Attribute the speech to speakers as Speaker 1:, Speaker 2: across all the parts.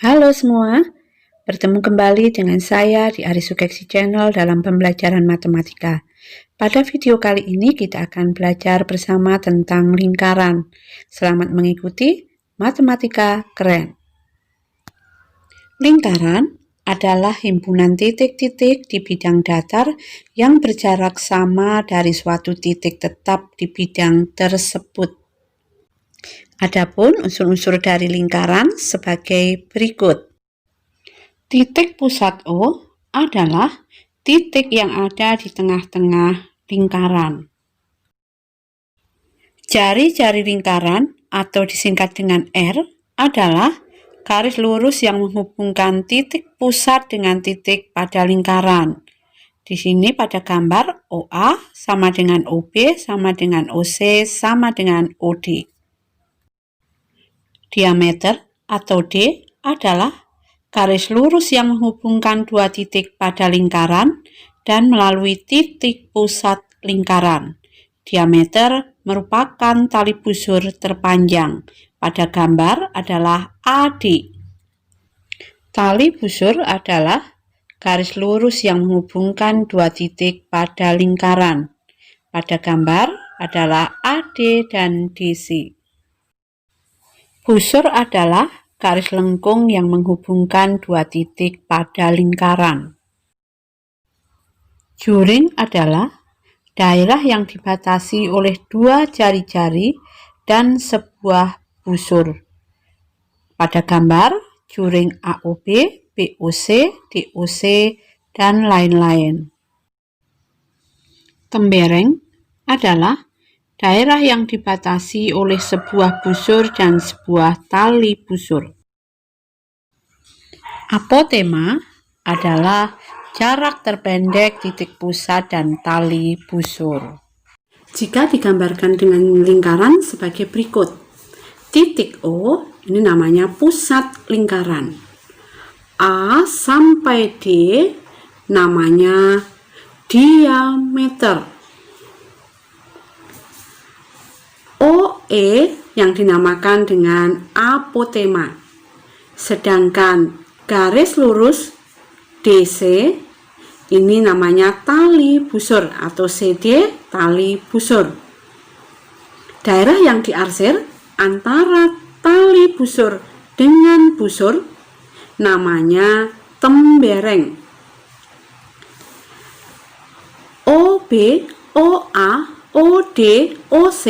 Speaker 1: Halo semua, bertemu kembali dengan saya di Aris Sukeksi Channel dalam pembelajaran matematika. Pada video kali ini kita akan belajar bersama tentang lingkaran. Selamat mengikuti Matematika Keren. Lingkaran adalah himpunan titik-titik di bidang datar yang berjarak sama dari suatu titik tetap di bidang tersebut. Adapun unsur-unsur dari lingkaran sebagai berikut. Titik pusat O adalah titik yang ada di tengah-tengah lingkaran. Jari-jari lingkaran atau disingkat dengan R adalah garis lurus yang menghubungkan titik pusat dengan titik pada lingkaran. Di sini pada gambar OA sama dengan OB sama dengan OC sama dengan OD. Diameter atau D adalah garis lurus yang menghubungkan dua titik pada lingkaran dan melalui titik pusat lingkaran. Diameter merupakan tali busur terpanjang. Pada gambar adalah AD. Tali busur adalah garis lurus yang menghubungkan dua titik pada lingkaran. Pada gambar adalah AD dan DC. Busur adalah garis lengkung yang menghubungkan dua titik pada lingkaran. Juring adalah daerah yang dibatasi oleh dua jari-jari dan sebuah busur. Pada gambar, juring AOB, BOC, DOC, dan lain-lain. Tembereng adalah daerah yang dibatasi oleh sebuah busur dan sebuah tali busur. Apotema adalah jarak terpendek titik pusat dan tali busur. Jika digambarkan dengan lingkaran sebagai berikut. Titik O ini namanya pusat lingkaran. A sampai D namanya diameter. OE yang dinamakan dengan apotema. Sedangkan garis lurus DC ini namanya tali busur atau CD tali busur. Daerah yang diarsir antara tali busur dengan busur namanya tembereng. OB, OA, OD, OC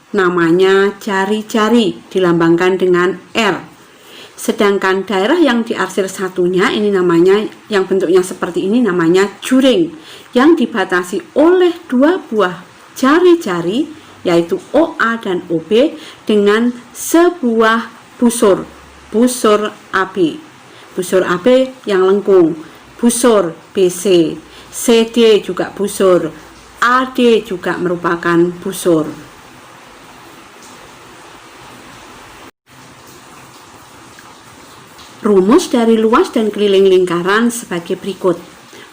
Speaker 1: namanya jari-jari dilambangkan dengan R. Sedangkan daerah yang diarsir satunya ini namanya yang bentuknya seperti ini namanya juring yang dibatasi oleh dua buah jari-jari yaitu OA dan OB dengan sebuah busur AB. Busur AB yang lengkung, busur BC, CD juga busur, AD juga merupakan busur. Rumus dari luas dan keliling lingkaran sebagai berikut.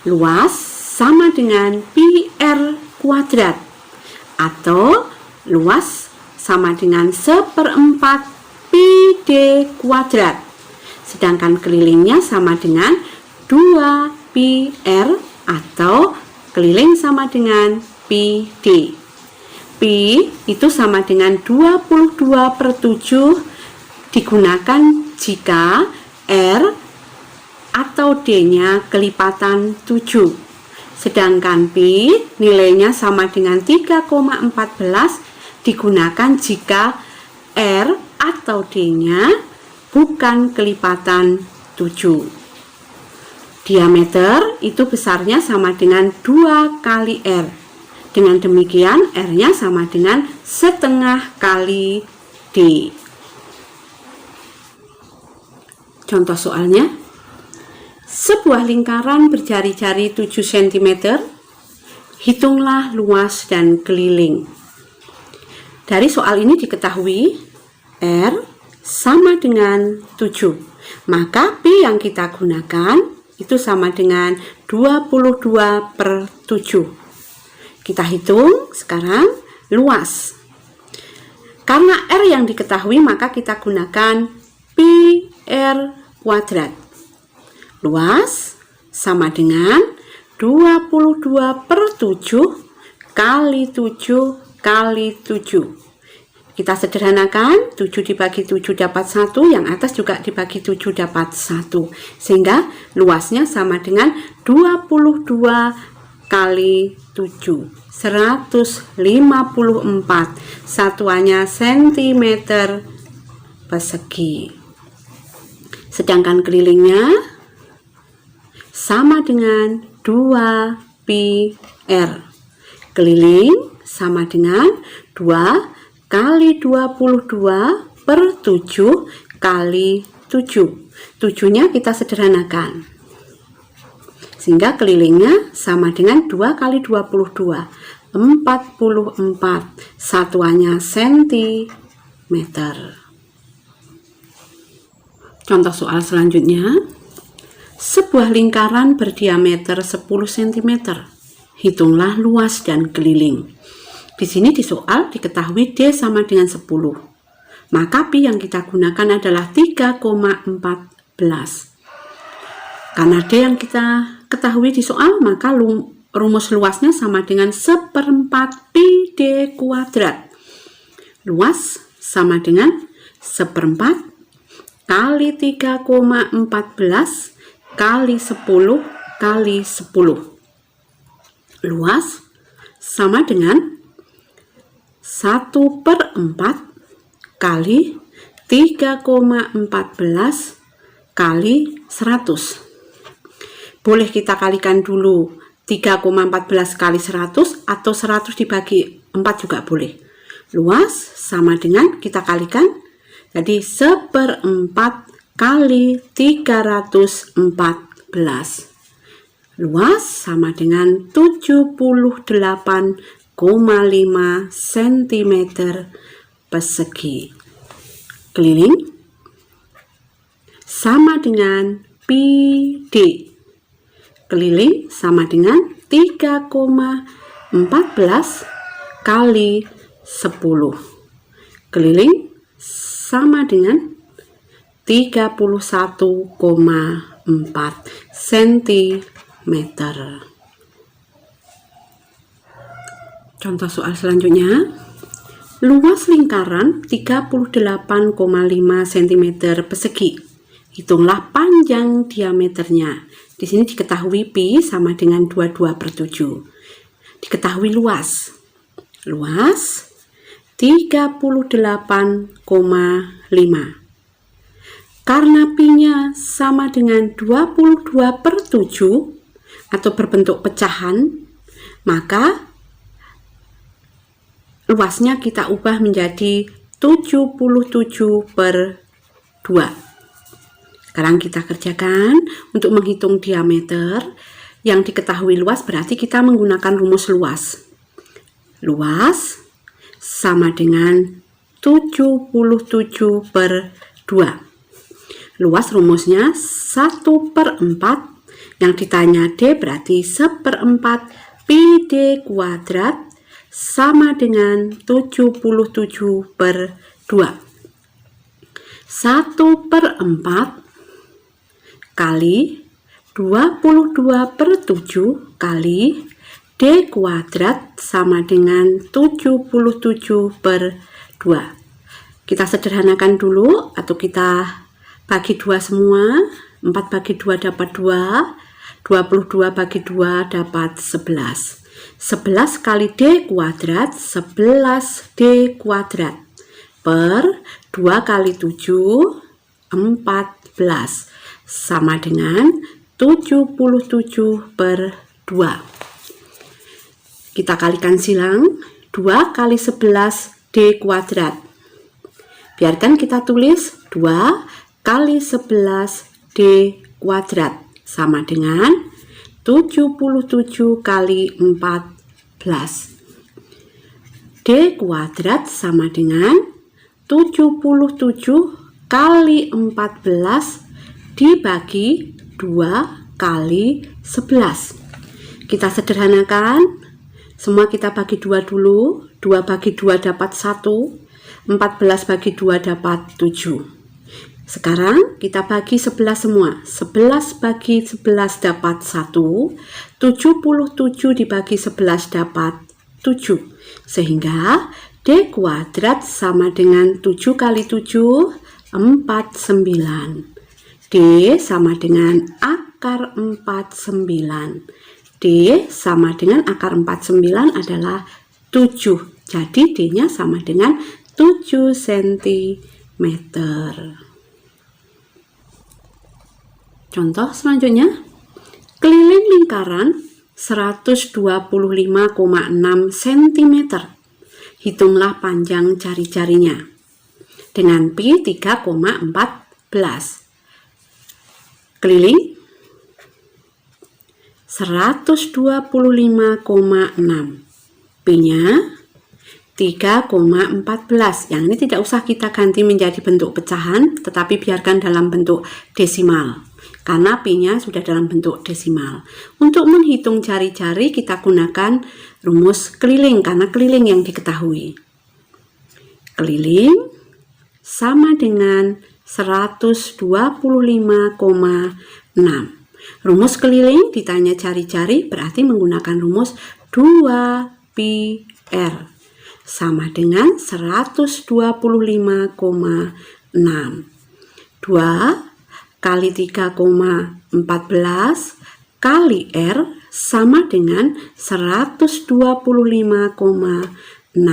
Speaker 1: Luas sama dengan pi R kuadrat atau luas sama dengan 1/4 pi D kuadrat. Sedangkan kelilingnya sama dengan 2 pi R atau keliling sama dengan pi D. Pi itu sama dengan 22/7 digunakan jika R atau D-nya kelipatan 7. Sedangkan pi nilainya sama dengan 3,14 digunakan jika R atau D-nya bukan kelipatan 7. Diameter itu besarnya sama dengan 2 kali R. Dengan demikian R-nya sama dengan setengah kali D. Contoh soalnya, sebuah lingkaran berjari-jari 7 cm, hitunglah luas dan keliling. Dari soal ini diketahui R sama dengan 7, maka Pi yang kita gunakan itu sama dengan 22/7. Kita hitung sekarang luas. Karena R yang diketahui maka kita gunakan Pi R kuadrat. Luas sama dengan 22/7 kali 7 kali 7. Kita sederhanakan, 7 dibagi 7 dapat 1, yang atas juga dibagi 7 dapat 1. Sehingga luasnya sama dengan 22 kali 7, 154. Satuannya sentimeter persegi. Sedangkan kelilingnya sama dengan 2 pi r. Keliling sama dengan 2 kali 22/7 kali 7. 7-nya kita sederhanakan. Sehingga kelilingnya sama dengan 2 kali 22, 44. Satuannya sentimeter. Contoh soal selanjutnya. Sebuah lingkaran berdiameter 10 cm. Hitunglah luas dan keliling. Di sini di soal diketahui D sama dengan 10. Maka pi yang kita gunakan adalah 3,14. Karena D yang kita ketahui di soal, maka rumus luasnya sama dengan 1/4 pi D kuadrat. Luas sama dengan 1/4 kali 3,14 kali 10 kali 10. Luas sama dengan 1/4 kali 3,14 kali 100. Boleh kita kalikan dulu 3,14 kali 100 atau 100 dibagi 4 juga boleh. Luas sama dengan kita kalikan, jadi 1/4 kali 314. Luas sama dengan 78,5 cm persegi. Keliling sama dengan pi D. Keliling sama dengan 3,14 kali 10. Keliling sama dengan 31,4 cm. Contoh soal selanjutnya. Luas lingkaran 38,5 cm persegi. Hitunglah panjang diameternya. Di sini diketahui pi sama dengan 22/7. Diketahui luas. Luas 38,5. Karena pi-nya sama dengan 22/7 atau berbentuk pecahan, maka luasnya kita ubah menjadi 77/2. Sekarang kita kerjakan untuk menghitung diameter. Yang diketahui luas berarti kita menggunakan rumus luas. Luas sama dengan 77/2. Luas rumusnya 1/4. Yang ditanya D berarti 1/4 pi D kuadrat sama dengan 77/2. 1/4 kali 22/7 kali D kuadrat sama dengan 77/2. Kita sederhanakan dulu atau kita bagi 2 semua. 4 bagi 2 dapat 2. 22 bagi 2 dapat 11. 11 kali D kuadrat 11D kuadrat per 2 kali 7 14 sama dengan 77/2. Kita kalikan silang 2 kali 11 D kuadrat. Biarkan kita tulis 2 kali 11 D kuadrat sama dengan 77 kali 14. D kuadrat sama dengan 77 kali 14 dibagi 2 kali 11. Kita sederhanakan, semua kita bagi 2 dulu. 2 bagi 2 dapat 1. 14 bagi 2 dapat 7. Sekarang kita bagi 11 semua. 11 bagi 11 dapat 1. 77 dibagi 11 dapat 7. Sehingga D kuadrat sama dengan 7 kali 7, 49. D sama dengan akar 49. D sama dengan akar 49 adalah 7. Jadi D-nya sama dengan 7 cm. Contoh selanjutnya, keliling lingkaran 125,6 cm. Hitunglah panjang jari-jarinya dengan pi 3,14. Keliling 125,6. P-nya 3,14. Yang ini tidak usah kita ganti menjadi bentuk pecahan, tetapi biarkan dalam bentuk desimal. Karena P-nya sudah dalam bentuk desimal. Untuk menghitung jari-jari kita gunakan rumus keliling, karena keliling yang diketahui. Keliling sama dengan 125,6. Rumus keliling ditanya jari-jari berarti menggunakan rumus 2πr sama dengan 125,6. 2 kali 3,14 kali R sama dengan 125,6. 2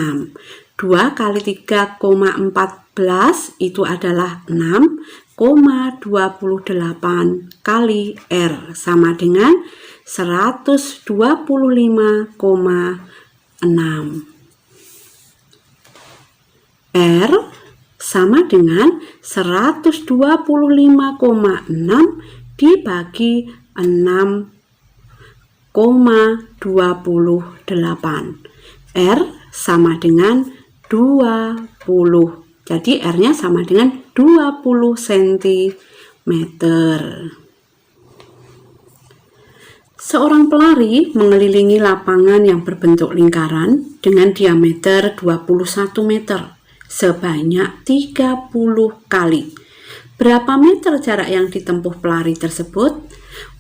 Speaker 1: kali 3,14 itu adalah 6,28 kali R sama dengan 125,6. R sama dengan 125,6 dibagi 6,28. R sama dengan 20. Jadi R-nya sama dengan 20 cm. Seorang pelari mengelilingi lapangan yang berbentuk lingkaran dengan diameter 21 meter sebanyak 30 kali. Berapa meter jarak yang ditempuh pelari tersebut?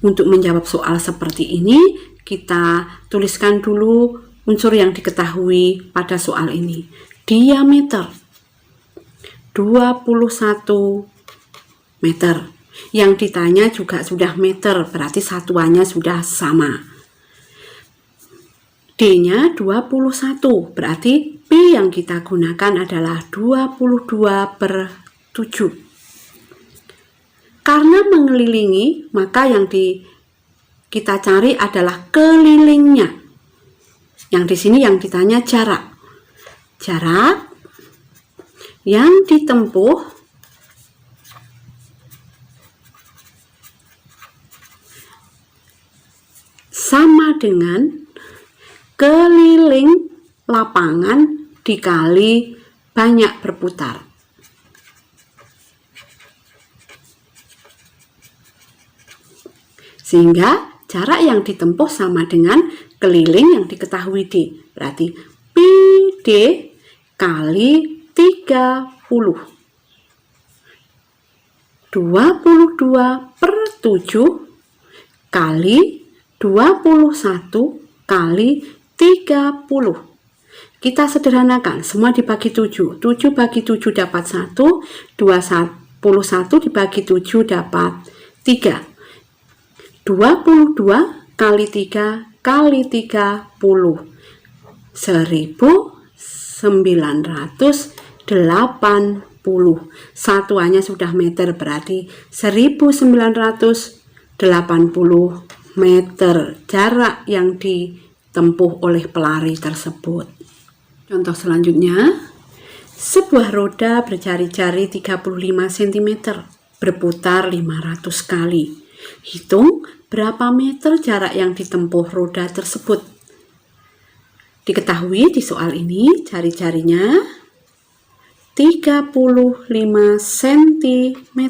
Speaker 1: Untuk menjawab soal seperti ini, kita tuliskan dulu unsur yang diketahui pada soal ini. Diameter 21 meter. Yang ditanya juga sudah meter, berarti satuannya sudah sama. D-nya 21, berarti P yang kita gunakan adalah 22/7. Karena mengelilingi, maka yang kita cari adalah kelilingnya. Yang di sini yang ditanya jarak. Jarak yang ditempuh sama dengan keliling lapangan dikali banyak berputar. Sehingga jarak yang ditempuh sama dengan keliling yang diketahui D. Berarti PD kali 30. 22/7 kali 21 kali 30. Kita sederhanakan, semua dibagi 7. 7 bagi 7 dapat 1, 21 dibagi 7 dapat 3. 22 kali 3 kali 30. 1980. Satuannya sudah meter, berarti 1980 meter jarak yang ditempuh oleh pelari tersebut. Contoh selanjutnya, sebuah roda berjari-jari 35 cm berputar 500 kali. Hitung berapa meter jarak yang ditempuh roda tersebut. Diketahui di soal ini jari-jarinya 35 cm.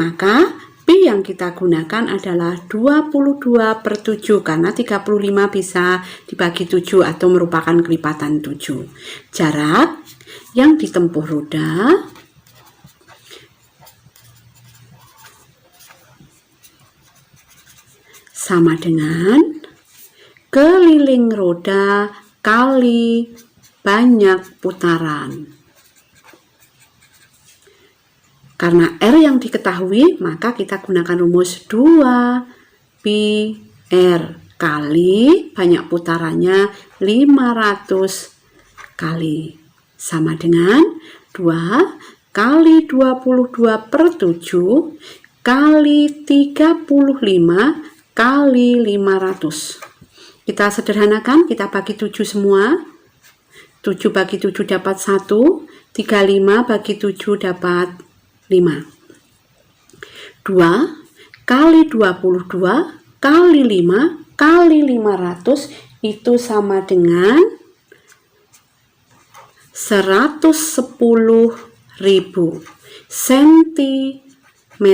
Speaker 1: Maka P yang kita gunakan adalah 22/7 karena 35 bisa dibagi 7 atau merupakan kelipatan 7. Jarak yang ditempuh roda sama dengan keliling roda kali banyak putaran. Karena R yang diketahui, maka kita gunakan rumus 2pi R kali banyak putarannya 500 kali. Sama dengan 2 kali 22 per 7 kali 35 kali 500. Kita sederhanakan, kita bagi 7 semua. 7 bagi 7 dapat 1, 35 bagi 7 dapat 5. 2 kali 22 kali 5 kali 500 itu sama dengan 110.000 cm.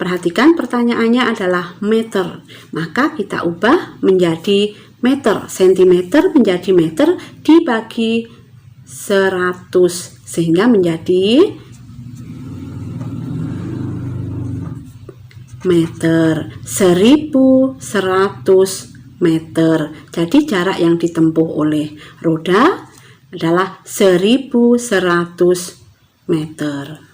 Speaker 1: Perhatikan pertanyaannya adalah meter, maka kita ubah menjadi meter. Sentimeter menjadi meter dibagi 100 sehingga menjadi meter. 1100 meter. Jadi jarak yang ditempuh oleh roda adalah 1100 meter.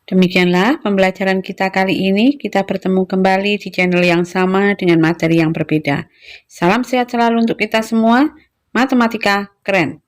Speaker 1: Demikianlah pembelajaran kita kali ini. Kita bertemu kembali di channel yang sama dengan materi yang berbeda. Salam sehat selalu untuk kita semua. Matematika keren.